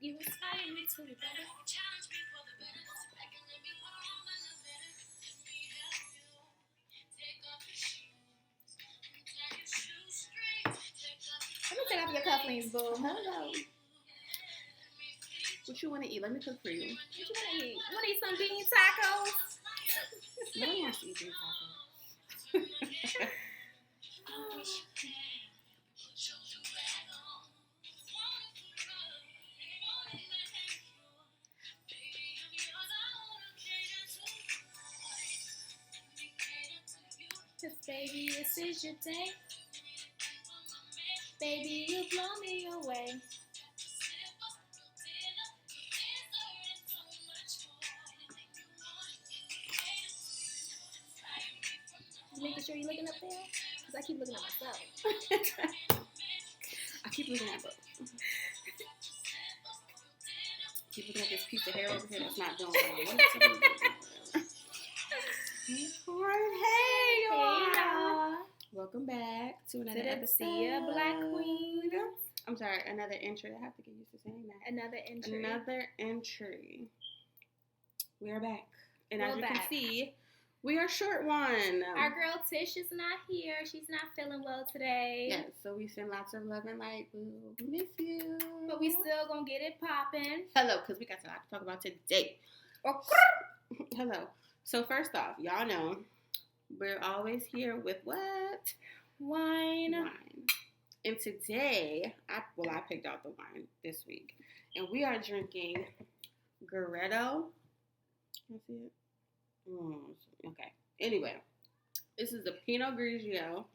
You inspire me to be better. Let me take off your cufflinks, boo. Hello. What you want to eat? Let me cook for you. What you want to eat? You want to eat some bean tacos? No one wants to eat bean tacos. Cause baby, this is your day. Baby, you blow me away. Making sure you're looking up there? Because I keep looking at myself. I keep looking at both. Keep looking at this piece of hair over here that's not doing well. Hey, y'all. Welcome back to another episode. See ya, Black Queen. I'm sorry, another entry. I have to get used to saying that. Another entry. We are back. And as you can see, we are short one. Our girl Tish is not here. She's not feeling well today. Yes, so we send lots of love and light. We miss you. But we still gonna get it popping. Hello, because we got a lot to talk about today. Hello. So first off, y'all know we're always here with what? Wine. And today, I picked out the wine this week. And we are drinking Goretto. Can I see it? Okay. Anyway, this is the Pinot Grigio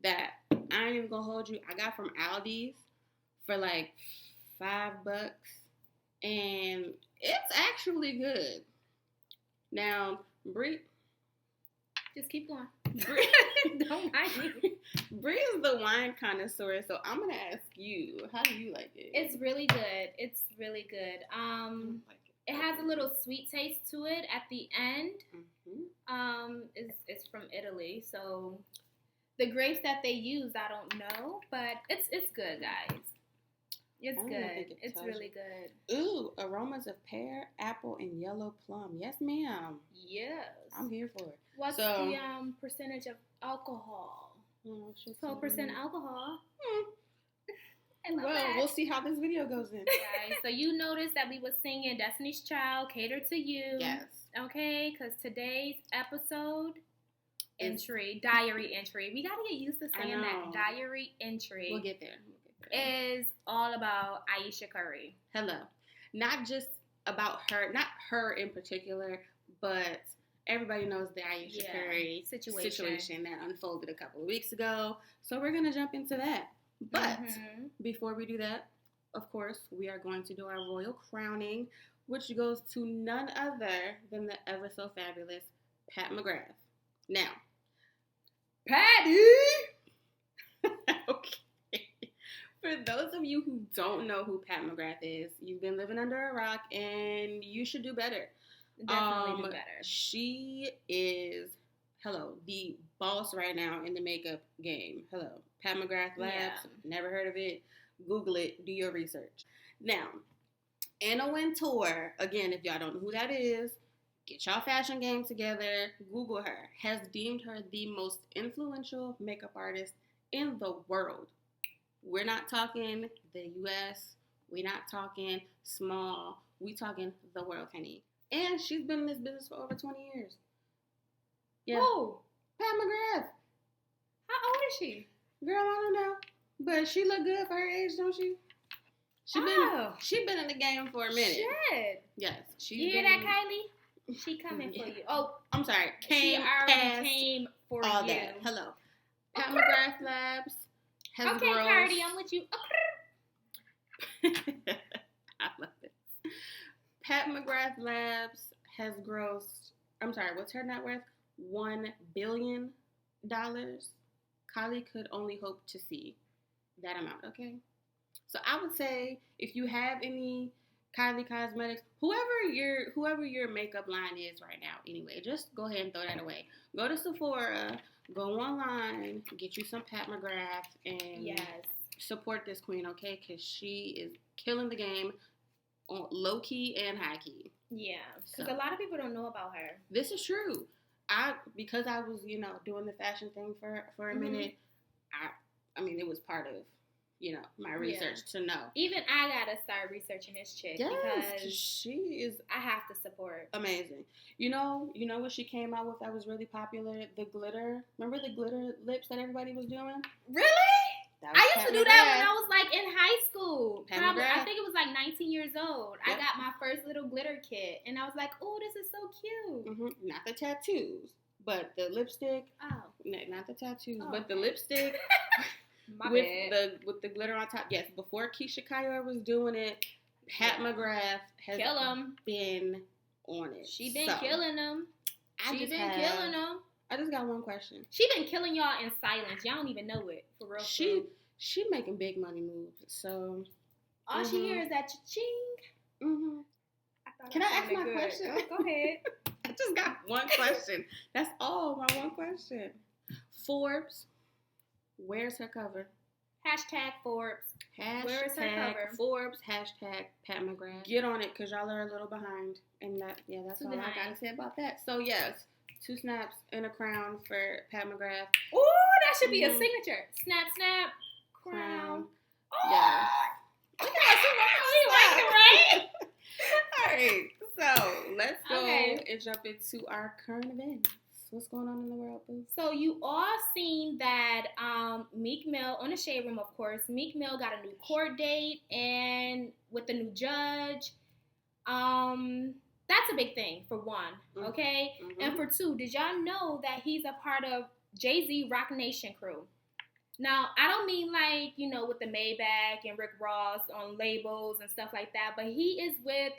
that I ain't even gonna hold you. I got from Aldi's for like $5, and it's actually good. Now, Bree, just keep going. Bree, Don't mind me. Bree is the wine connoisseur, so I'm gonna ask you, how do you like it? It's really good. It's really good. It has a little sweet taste to it at the end. Mm-hmm. It's from Italy, so the grapes that they use, I don't know, but it's good, guys. It's good. It's really good. Ooh, aromas of pear, apple, and yellow plum. Yes, ma'am. Yes. I'm here for it. What's the percentage of alcohol? 12% alcohol. Well, we'll see how this video goes in. Guys, so you noticed that we were singing Destiny's Child, Cater to You. Yes. Okay, because today's episode diary entry. We got to get used to saying that. Diary entry. We'll get there. Is all about Ayesha Curry. Hello. Not just about her, not her in particular, but everybody knows the Ayesha Curry situation that unfolded a couple of weeks ago. So we're going to jump into that. But before we do that, of course, we are going to do our royal crowning, which goes to none other than the ever so fabulous Pat McGrath. Now, Patty! Okay. For those of you who don't know who Pat McGrath is, you've been living under a rock and you should do better. Definitely do better. She is, the boss right now in the makeup game. Pat McGrath Labs. Never heard of it. Google it. Do your research. Now, Anna Wintour, again, if y'all don't know who that is, get y'all fashion game together. Google her. Has deemed her the most influential makeup artist in the world. We're not talking the U.S. We're not talking small. We talking the world, honey. And she's been in this business for over 20 years. Yeah. Whoa. Pat McGrath. How old is she? Girl, I don't know. But she look good for her age, don't she? She been in the game for a minute. Shit. Yes. You hear that, Kylie? She coming for you. Oh, I'm sorry. Came for all you. That. Hello. Pat McGrath Labs has okay, grown. Cardi, I'm with you. I love it. Pat McGrath Labs has grossed, what's her net worth? $1 billion. Kylie could only hope to see that amount, okay? So I would say if you have any Kylie Cosmetics, whoever your makeup line is right now, anyway, just go ahead and throw that away. Go to Sephora, go online, get you some Pat McGrath, and support this queen, okay? Because she is killing the game. on low key and high key. Yeah, because a lot of people don't know about her. This is true. Because I was, doing the fashion thing for a minute. I mean, it was part of, my research to know. Even I gotta start researching this chick because she is. I have to support. Amazing. You know what she came out with that was really popular? The glitter. Remember the glitter lips that everybody was doing? Really? I used to do that when I was like in high school. Probably, I think it was like 19 years old. Yep. I got my first little glitter kit, and I was like, "Oh, this is so cute." Mm-hmm. Not the tattoos, but the lipstick. Oh, not the tattoos, but the lipstick. My with bad. with the glitter on top. Yes, before Keisha Kaier was doing it, Pat McGrath has been on it. She been killing them. Killing them. I just got one question. She been killing y'all in silence. Y'all don't even know it. For real. She making big money moves. So all she hears is that cha-ching. Mm-hmm. Can I ask my question? Go ahead. I just got one question. That's all. My one question. Forbes. Where's her cover? Hashtag Forbes. Where is her cover? Forbes. Hashtag Pat McGrath. Get on it because y'all are a little behind. And that's all I got to say about that. So yes. 2 snaps and a crown for Pat McGrath. Ooh, that should be a signature. Snap, snap, crown. Oh, yeah. Look at you like it, right? All right. So let's go and jump into our current events. What's going on in the world, boo? So you all seen that Meek Mill, on the Shade Room, of course, Meek Mill got a new court date and with the new judge. That's a big thing, for one, okay? Mm-hmm. And for two, did y'all know that he's a part of Jay-Z Rock Nation crew? Now, I don't mean like, with the Maybach and Rick Ross on labels and stuff like that, but he is with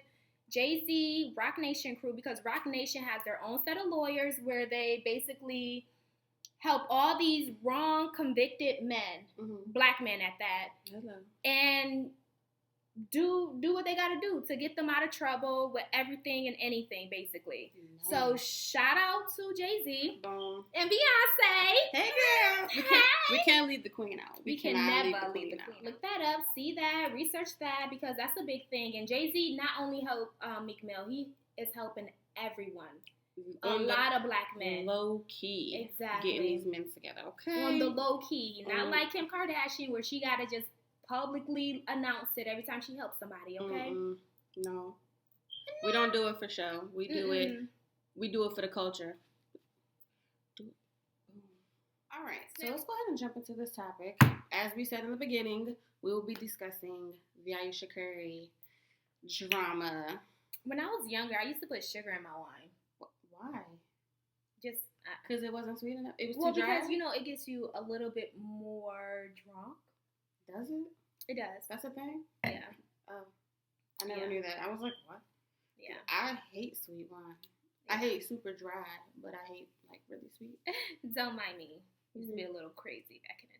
Jay-Z Rock Nation crew because Rock Nation has their own set of lawyers where they basically help all these wrong convicted men, black men at that, and do what they gotta do to get them out of trouble with everything and anything, basically. Nice. So shout out to Jay-Z and Beyonce. Hey girl, we can't leave the queen out. We can never leave the queen out. Look that up, see that, research that, because that's a big thing. And Jay-Z not only helped Meek Mill, he is helping everyone. A lot of black men. Low key. Exactly. Getting these men together. Okay. On the low key. Not like Kim Kardashian where she gotta just publicly announce it every time she helps somebody, okay? No. We don't do it for show. We do it. We do it for the culture. All right. So let's go ahead and jump into this topic. As we said in the beginning, we will be discussing the Ayesha Curry drama. When I was younger, I used to put sugar in my wine. Why? Just because it wasn't sweet enough. It was too dry. Because it gets you a little bit more drunk. Does it? It does. That's a thing? Yeah. Oh. I never knew that. I was like, what? Yeah. I hate sweet wine. Yeah. I hate super dry, but I hate, like, really sweet. Don't mind me. Used to be a little crazy back in the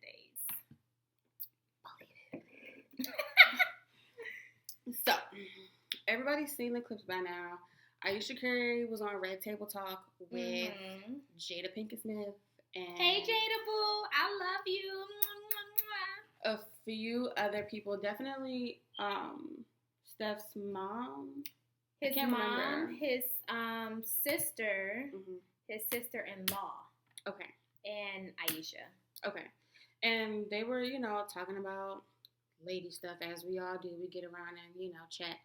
days. So, everybody's seen the clips by now. Ayesha Curry was on Red Table Talk with Jada Pinkett Smith. And hey, Jada Boo. I love you. A few other people, definitely Steph's mom. His mom, his sister, his sister-in-law. Okay. And Ayesha. Okay. And they were, talking about lady stuff as we all do. We get around and, chat.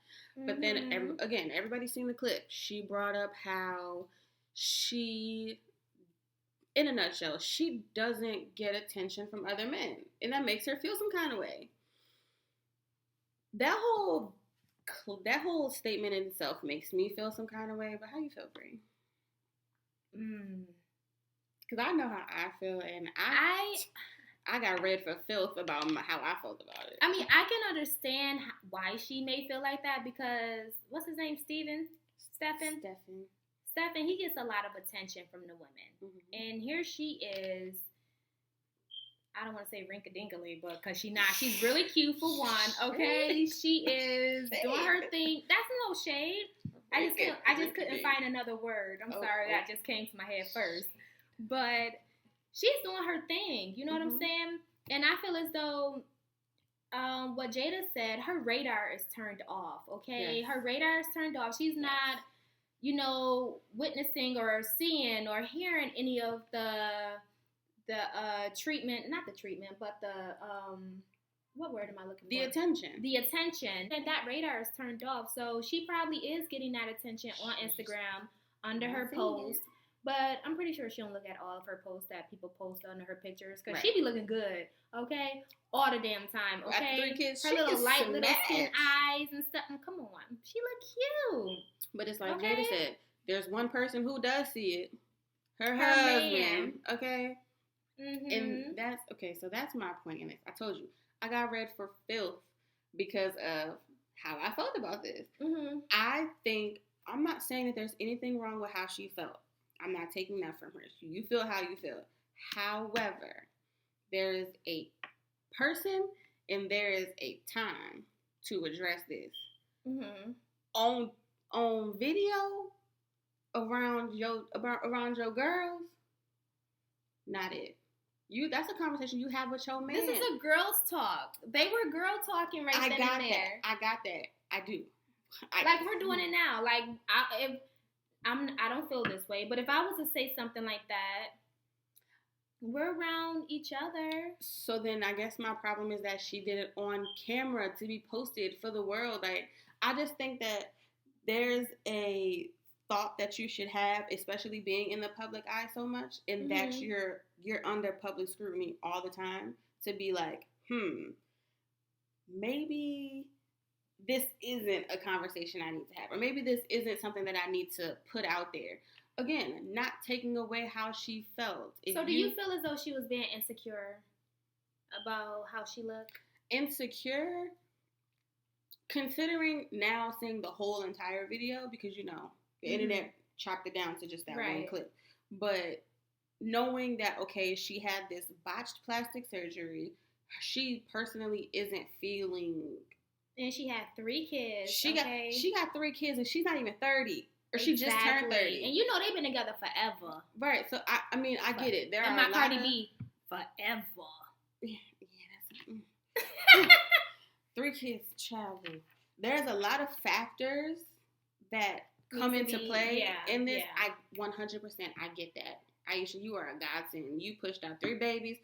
But then, again, everybody's seen the clip. She brought up how she, in a nutshell, she doesn't get attention from other men. And that makes her feel some kind of way. That whole statement in itself makes me feel some kind of way. But how you feel, Bree? Because I know how I feel. And I got read for filth about how I felt about it. I mean, I can understand why she may feel like that because, what's his name, Stephen, he gets a lot of attention from the women. And here she is, I don't want to say rink-a-dinkly, but because she's really cute for one, okay? She is doing her thing. That's no shade. I just couldn't find another word. I'm sorry, that just came to my head first. But she's doing her thing. You know what I'm saying? And I feel as though what Jada said, her radar is turned off. Okay, Yes. her radar is turned off. She's not, witnessing or seeing or hearing any of the treatment, not the treatment, but the what word am I looking for? The attention. The attention. And that radar is turned off. So she probably is getting that attention on Instagram under her post. But I'm pretty sure she don't look at all of her posts that people post under her pictures. Because she be looking good, okay? All the damn time, okay? After 3 kids, her she little light little smash. skin eyes and stuff. Come on. She look cute. But it's like Okay. Jada said, there's one person who does see it. Her man. husband, okay? Mm-hmm. And that's, okay, so that's my point in it. I told you, I got read for filth because of how I felt about this. Mm-hmm. I think, I'm not saying that there's anything wrong with how she felt. I'm not taking that from her. You feel how you feel. However, there is a person and there is a time to address this. Mm-hmm. On video around your girls, not it. That's a conversation you have with your man. This is a girls' talk. They were girl talking right then and there. I got that. I do. Like we're doing it now. Like I don't feel this way, but if I was to say something like that, we're around each other. So then I guess my problem is that she did it on camera to be posted for the world. Like, I just think that there's a thought that you should have, especially being in the public eye so much, and that you're under public scrutiny all the time, to be like, maybe this isn't a conversation I need to have, or maybe this isn't something that I need to put out there. Again, not taking away how she felt. So do you feel as though she was being insecure about how she looked? Insecure? Considering now seeing the whole entire video, because, the internet chopped it down to just that one clip. But knowing that, okay, she had this botched plastic surgery, she personally isn't feeling... And she had 3 kids. She got 3 kids, and she's not even 30. Or she just turned 30. And they've been together forever. Right. So, I mean, I get it. There and are my Cardi B, forever. Yeah, that's... 3 kids, child. There's a lot of factors that come into play in this. Yeah. I 100%, I get that. Ayesha, you are a godsend. You pushed out 3 babies.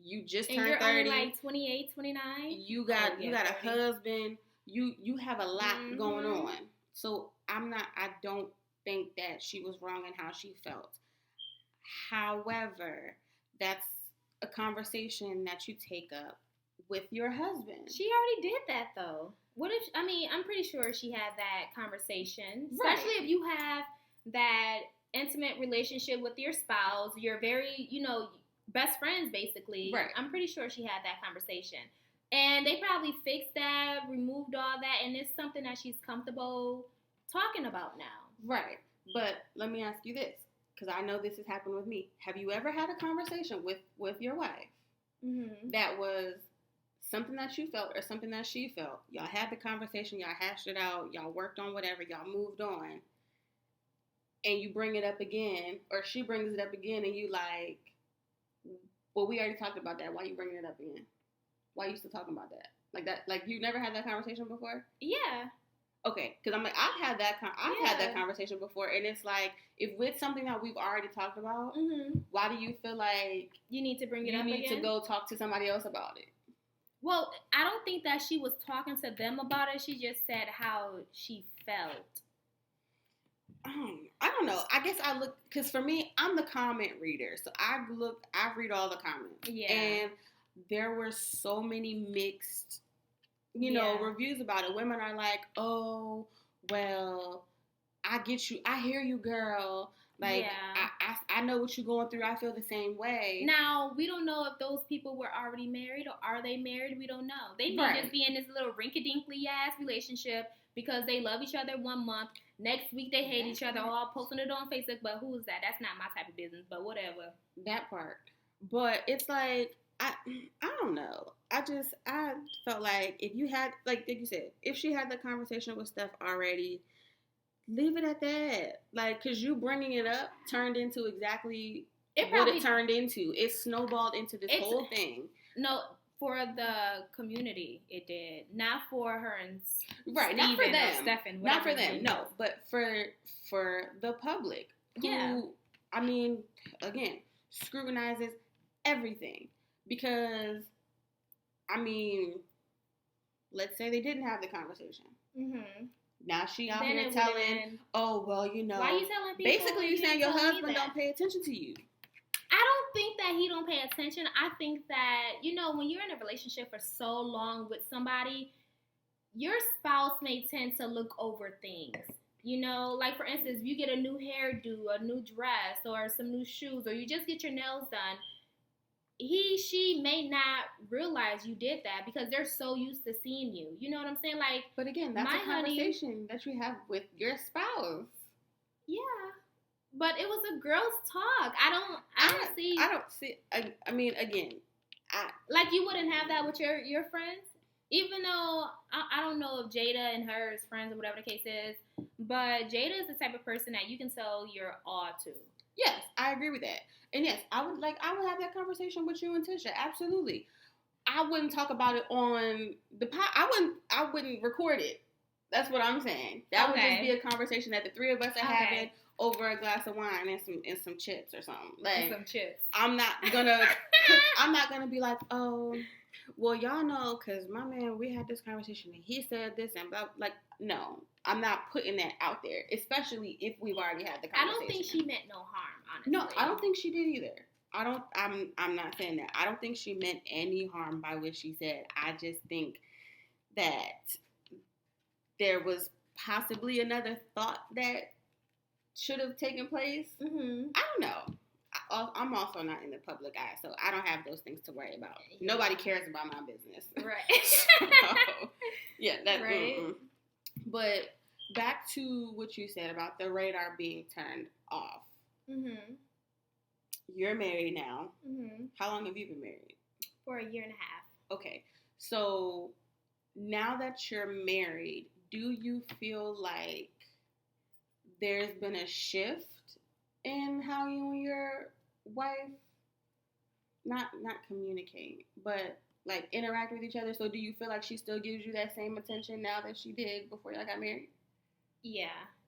You just turned 30. And you're only like 28, 29. You got a husband. You have a lot going on. So I don't think that she was wrong in how she felt. However, that's a conversation that you take up with your husband. She already did that though. I'm pretty sure she had that conversation. Especially if you have that intimate relationship with your spouse. You're very, best friends basically. Right. I'm pretty sure she had that conversation. And they probably fixed that, removed all that, and it's something that she's comfortable talking about now. Right. But let me ask you this, because I know this has happened with me. Have you ever had a conversation with your wife that was something that you felt or something that she felt? Y'all had the conversation, y'all hashed it out, y'all worked on whatever, y'all moved on, and you bring it up again, or she brings it up again, and you like, well, we already talked about that. Why you bringing it up again? Why you still talking about that? Like that? Like you never had that conversation before? Yeah. Okay, because I'm like, I've had that conversation before, and it's like, if with something that we've already talked about, why do you feel like you need to bring it up again? You need to go talk to somebody else about it? Well, I don't think that she was talking to them about it. She just said how she felt. I don't know. I guess I look, because for me, I'm the comment reader, so I read all the comments, and there were so many mixed, reviews about it. Women are like, oh, well, I get you. I hear you, girl. Like, I know what you're going through. I feel the same way. Now, we don't know if those people were already married or are they married. We don't know. They may just be in this little rinky-dinkly ass relationship because they love each other 1 month. Next week, they hate each other, all posting it on Facebook. But who is that? That's not my type of business, but whatever. That part. But it's like, I don't know. I felt like if you had, like you said, if she had the conversation with Steph already, leave it at that. Like, because you bringing it up turned into exactly what it turned into. It snowballed into this whole thing. No, For the community, it did. Not for her and right, Steven not for them. Stephen, not for them, no. But for the public, who, I mean, again, scrutinizes everything. Because, I mean, let's say they didn't have the conversation. Mm-hmm. Now she out here telling, oh, well, you know. Why are you telling people? Basically, you're saying your husband don't pay attention to you. I don't think that he don't pay attention. I think that, you know, when you're in a relationship for so long with somebody, your spouse may tend to look over things. You know, like, for instance, if you get a new hairdo, a new dress, or some new shoes, or you just get your nails done, she may not realize you did that because they're so used to seeing you. You know what I'm saying? Like, but again, that's a conversation that you have with your spouse. Yeah. But it was a girl's talk. I don't see. I mean, again, like, you wouldn't have that with your friends, even though I don't know if Jada and her is friends or whatever the case is. But Jada is the type of person that you can tell your awe to. Yes, I agree with that. And yes, I would have that conversation with you and Tisha. Absolutely. I wouldn't talk about it on the pod. I wouldn't record it. That's what I'm saying. That would just be a conversation that the three of us are having over a glass of wine and some chips or something. Like, some chips. I'm not gonna be like, oh, well, y'all know, because my man, we had this conversation and he said this and blah. Like, no, I'm not putting that out there, especially if we've already had the conversation. I don't think she meant no harm, honestly. No, I don't think she did either. I'm not saying that. I don't think she meant any harm by what she said. I just think that there was possibly another thought that should have taken place. Mm-hmm. I don't know. I'm also not in the public eye, so I don't have those things to worry about. Yeah. Nobody cares about my business. Right. So, yeah, that's right. But back to what you said about the radar being turned off. Mm-hmm. You're married now. Mm-hmm. How long have you been married? For a year and a half. Okay. So now that you're married, do you feel like there's been a shift in how you and your wife not communicate, but like interact with each other? So do you feel like she still gives you that same attention now that she did before y'all got married? Yeah.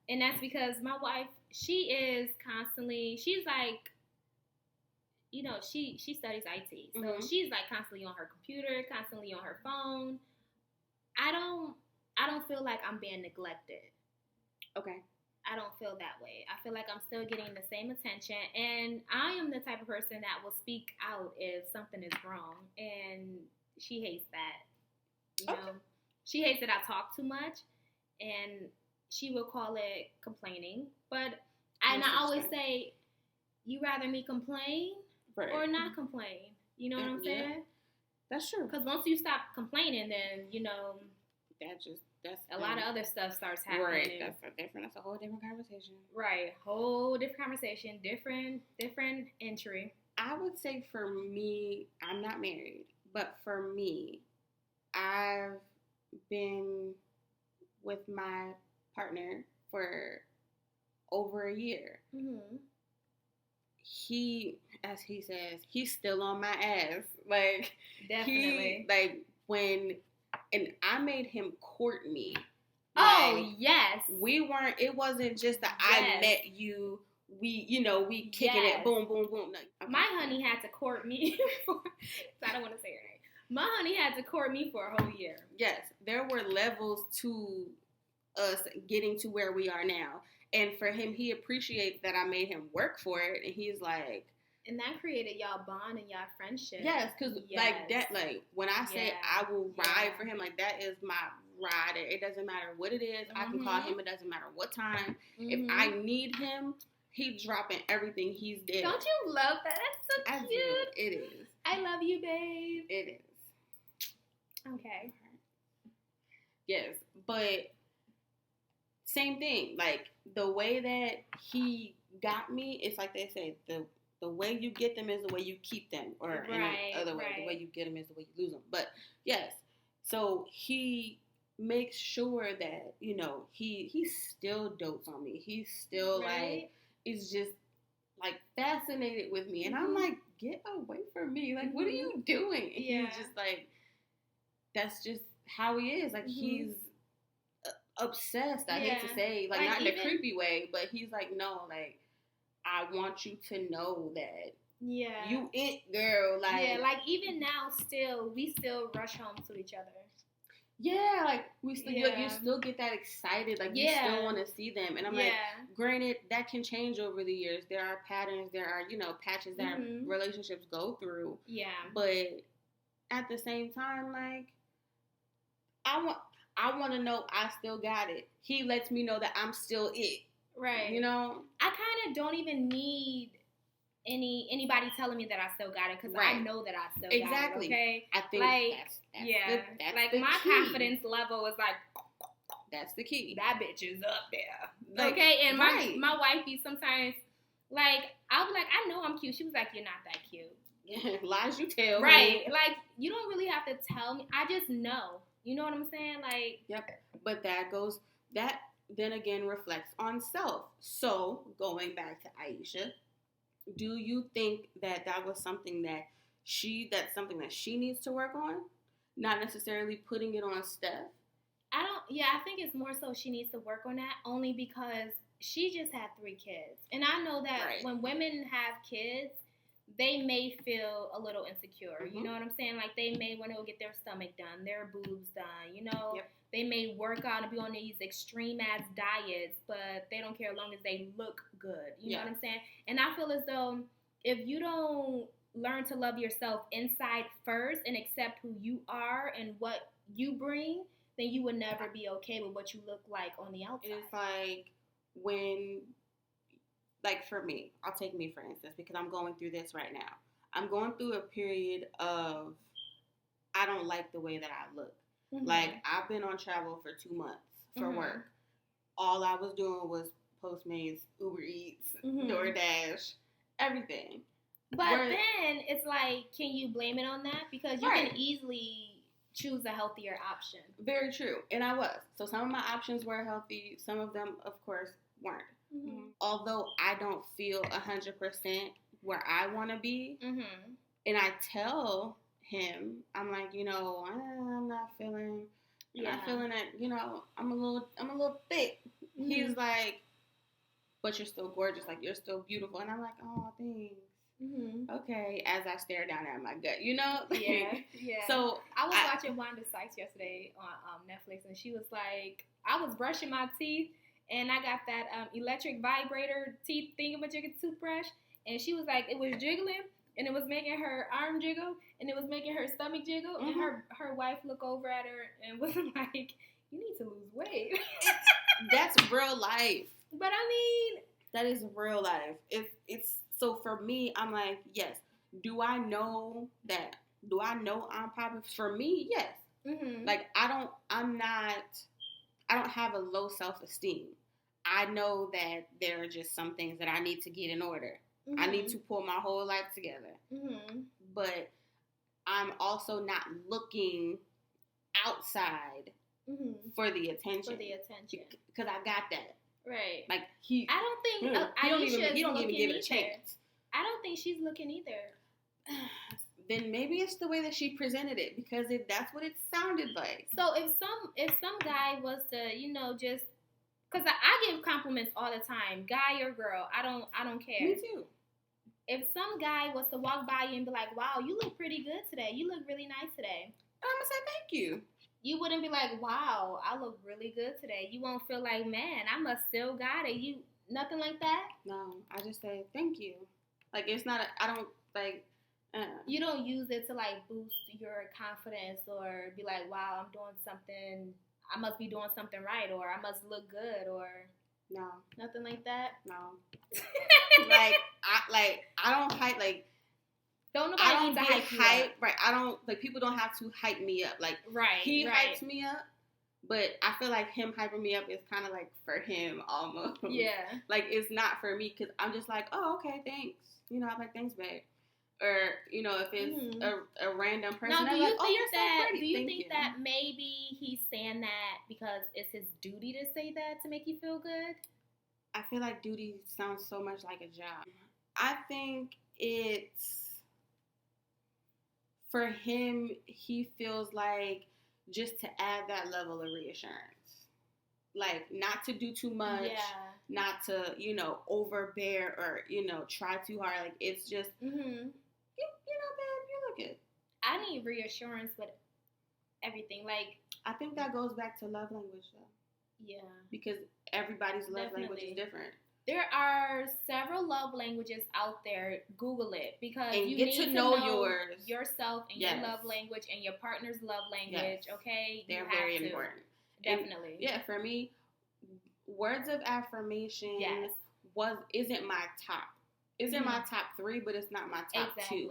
And that's because my wife, she's like, you know, she studies IT. So mm-hmm. She's like constantly on her computer, constantly on her phone. I don't feel like I'm being neglected. Okay. I don't feel that way. I feel like I'm still getting the same attention. And I am the type of person that will speak out if something is wrong. And she hates that. You know, she hates that I talk too much. And she will call it complaining. But I always say, you rather me complain or not complain. You know what I'm saying? Yeah. That's true. Because once you stop complaining, then, you know, that's a lot of other stuff starts happening. Right. That's a whole different conversation. Right. Whole different conversation. Different entry. I would say for me, I'm not married, but for me, I've been with my partner for over a year. Mm-hmm. He, as he says, he's still on my ass. Like, definitely. And I made him court me. Oh, yes. It wasn't just that I met you, we kicking it, boom, boom, boom. No, my honey had to court me I don't want to say her name. My honey had to court me for a whole year. Yes, there were levels to us getting to where we are now. And for him, he appreciates that I made him work for it. And he's like... And that created y'all bond and y'all friendship. Yes, because like that, like when I say I will ride for him, like that is my ride. It doesn't matter what it is. Mm-hmm. I can call him. It doesn't matter what time. Mm-hmm. If I need him, he's dropping everything. He's there. Don't you love that? That's so cute. It is. I love you, babe. It is. Okay. Yes, but same thing. Like the way that he got me, it's like they say the way you get them is the way you keep them, or in another way, the way you get them is the way you lose them. But yes, so he makes sure that, you know, he still dotes on me. He's still like, it's just like fascinated with me, and I'm like, get away from me! Like, what are you doing? And he's just like, that's just how he is. Like he's obsessed. I hate to say, like not in a creepy way, but he's like, no, like I want you to know that. Yeah. You it, girl. Like, yeah, like even now we still rush home to each other. Yeah, like we still you still get that excited, like you still want to see them. And I'm like, granted, that can change over the years. There are patterns, there are, patches that relationships go through. Yeah. But at the same time, like I want to know I still got it. He lets me know that I'm still it. Right. I kind of don't even need anybody telling me that I still got it, because I know that I still got it. Okay, I think that's like my key. Confidence level is like, that's the key. That bitch is up there. Like, okay, and my wifey sometimes, like, I'll be like, I know I'm cute. She was like, you're not that cute. Lies you tell. Right, like you don't really have to tell me. I just know. You know what I'm saying? Like, yep. But that then again reflects on self. So going back to Ayesha. Do you think that was something that that's something that she needs to work on? Not necessarily putting it on Steph? I think it's more so she needs to work on that, only because she just had 3 kids. And I know that when women have kids, they may feel a little insecure. You know what I'm saying? Like they may want to get their stomach done, their boobs done, They may work out and be on these extreme ass diets, but they don't care as long as they look good. You know what I'm saying? And I feel as though if you don't learn to love yourself inside first and accept who you are and what you bring, then you would never be okay with what you look like on the outside. It's like when, like for me, I'll take me for instance, because I'm going through this right now. I'm going through a period of I don't like the way that I look. Like, I've been on travel for 2 months for work. All I was doing was Postmates, Uber Eats, DoorDash, everything. But then it's like, can you blame it on that? Because you can easily choose a healthier option. Very true. And I was. So some of my options were healthy. Some of them, of course, weren't. Although I don't feel 100% where I want to be. And I tell him, I'm like, I'm not feeling it, I'm a little thick. He's like, but you're still gorgeous, like you're still beautiful. And I'm like, oh, thanks. Okay, as I stare down at my gut, Yeah. So I was watching Wanda Sykes yesterday on Netflix, and she was like, I was brushing my teeth, and I got that electric vibrator teeth thingamajigga toothbrush, and she was like, it was jiggling. And it was making her arm jiggle, and it was making her stomach jiggle, and her wife looked over at her and was like, you need to lose weight. That's real life. But I mean, that is real life. It's so for me, I'm like, yes. Do I know I'm popular? For me, yes. Like I don't have a low self-esteem. I know that there are just some things that I need to get in order. I need to pull my whole life together. But I'm also not looking outside for the attention. Because I got that. Right. Like I don't think he don't even give it a chance. I don't think she's looking either. Then maybe it's the way that she presented it, because that's what it sounded like. So if some guy was to, just, because I give compliments all the time, guy or girl, I don't care. Me too. If some guy was to walk by you and be like, wow, you look pretty good today. You look really nice today. I'm going to say thank you. You wouldn't be like, wow, I look really good today. You won't feel like, man, I must still got it. Nothing like that? No, I just say thank you. Like, it's not, I don't, like, You don't use it to, like, boost your confidence or be like, wow, I'm doing something, I must be doing something right, or I must look good, or... No. Nothing like that? No. I don't hype, like... Don't nobody need to hype. Right, I don't, like, people don't have to hype me up. Like, he hypes me up, but I feel like him hyping me up is kind of, like, for him, almost. Yeah. Like, it's not for me, because I'm just like, oh, okay, thanks. I'm like, thanks, babe. Or, if it's a random person, now, I'm like, oh, you're so pretty. Do you think that maybe he's saying that because it's his duty to say that to make you feel good? I feel like duty sounds so much like a job. I think it's for him. He feels like just to add that level of reassurance, like not to do too much, not to overbear or try too hard. Like it's just babe, you look good. I need reassurance with everything. Like I think that goes back to love language though. Yeah, because everybody's love language is different. There are several love languages out there. Google it because and you get need to know yourself and your love language and your partner's love language. Okay, they're very important. Definitely. And, for me, words of affirmation isn't my top. It's in my top 3, but it's not my top 2.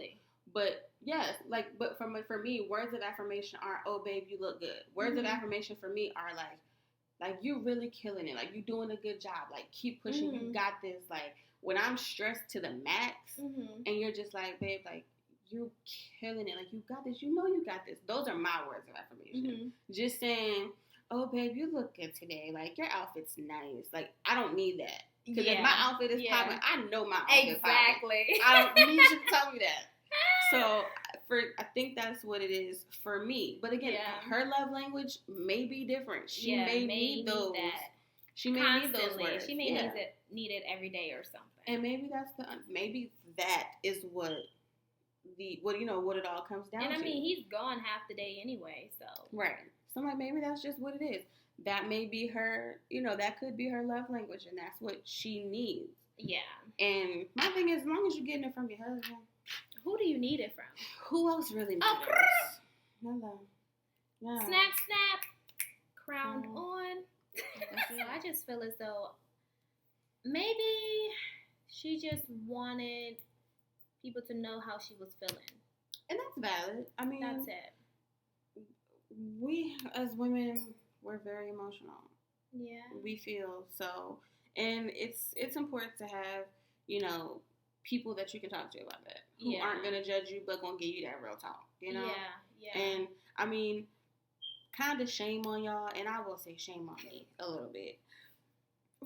But yes, but for me, words of affirmation are, oh babe, you look good. Words of affirmation for me are like you really killing it. Like you doing a good job. Like keep pushing. You got this. Like when I'm stressed to the max, and you're just like, babe, like you killing it. Like you got this. You know you got this. Those are my words of affirmation. Just saying, oh babe, you look good today. Like your outfit's nice. Like I don't need that because if my outfit is popping, I know my outfit is popping. I don't need you to tell me that. So I think that's what it is for me. But again, her love language may be different. She may need those. She may need those words. She may need it every day or something. And maybe that is what it all comes down to. And I mean, he's gone half the day anyway, so right. So I'm like, maybe that's just what it is. That may be her. That could be her love language, and that's what she needs. Yeah. And my thing is, as long as you're getting it from your husband. Who do you need it from? Who else really matters? Hello. Yeah. Snap. Crowned on. I just feel as though maybe she just wanted people to know how she was feeling. And that's valid. I mean, that's it. We, as women, we're very emotional. Yeah. We feel so. And it's important to have, people that you can talk to about that who aren't going to judge you but going to give you that real talk, Yeah. And, I mean, kind of shame on y'all, and I will say shame on me a little bit,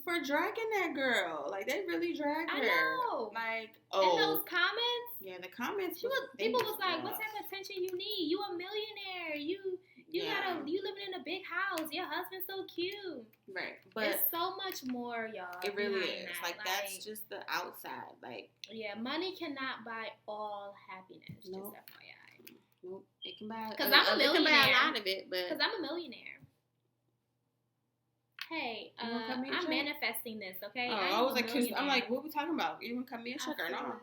for dragging that girl. Like, they really dragged her. I know. Like, in those comments. Yeah, the comments. People was like, what type of attention you need? You a millionaire. You living in a big house. Your husband's so cute. Right. But it's so much more, y'all. It really is. Like that's just the outside. Like money cannot buy all happiness. Nope. Just FYI. Nope. It can buy because I'm a millionaire. It can buy a lot of it, but because I'm a millionaire. Hey, I'm manifesting this, okay? I was like, I'm like, what are we talking about? You want to cut me a check or not?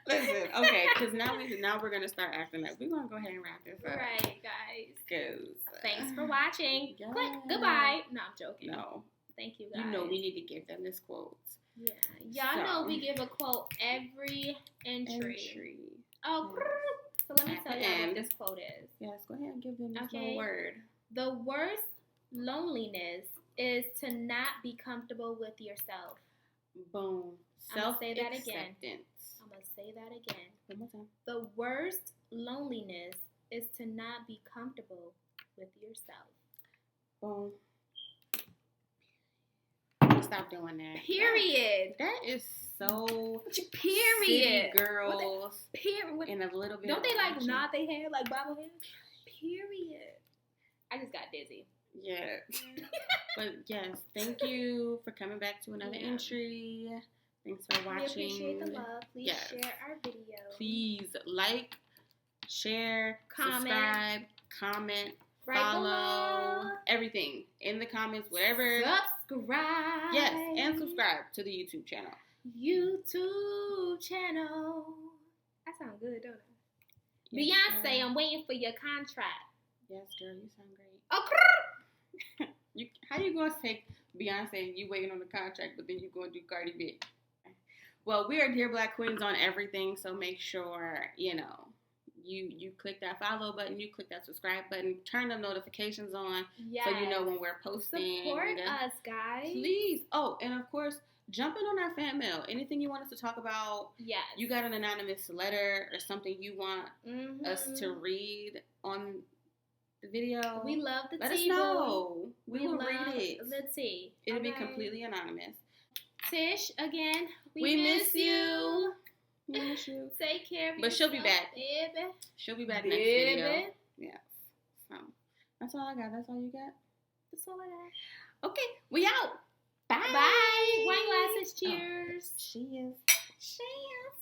Listen, okay, because now we're gonna start acting like we're gonna go ahead and wrap this up, right, guys? Because thanks for watching. Click goodbye. No, I'm joking. No, thank you guys. We need to give them this quote. Yeah, y'all know we give a quote every entry. Oh, so let me tell you what this quote is. Yes, go ahead and give them this little word. The worst loneliness is to not be comfortable with yourself. Boom. I'm gonna say that again. I'm going to say that again. One more time. The worst loneliness is to not be comfortable with yourself. Boom. Stop doing that. Period. That is so period. City girls. Period. In a little bit. Don't they like nod their head like bobblehead? Period. I just got dizzy. Yeah. But yes, thank you for coming back to another entry. Thanks for watching. We appreciate the love. Please share our video. Please like, share, subscribe, comment, follow, everything in the comments, whatever. Subscribe. Yes, and subscribe to the YouTube channel. That sounds good, don't it? Yes, Beyonce, I'm waiting for your contract. Yes, girl, you sound great. Oh, how you gonna say Beyonce and you waiting on the contract, but then you gonna do Cardi B? Well, we are Dear Black Queens on everything, so make sure, you click that follow button, you click that subscribe button, turn the notifications on so you know when we're posting. Support us, guys. Please. Oh, and of course, jump in on our fan mail. Anything you want us to talk about. Yes. You got an anonymous letter or something you want us to read on the video. We love the tea. Let us know. We will read it. The tea. It'll be completely anonymous. Tish, again, we miss you. We miss you. Take care of yourself, but she'll be back. Baby. She'll be back next video. Yeah. So, that's all I got. That's all you got? That's all I got. Okay, we out. Bye. Bye. Wine glasses. Cheers. Cheers. Cheers.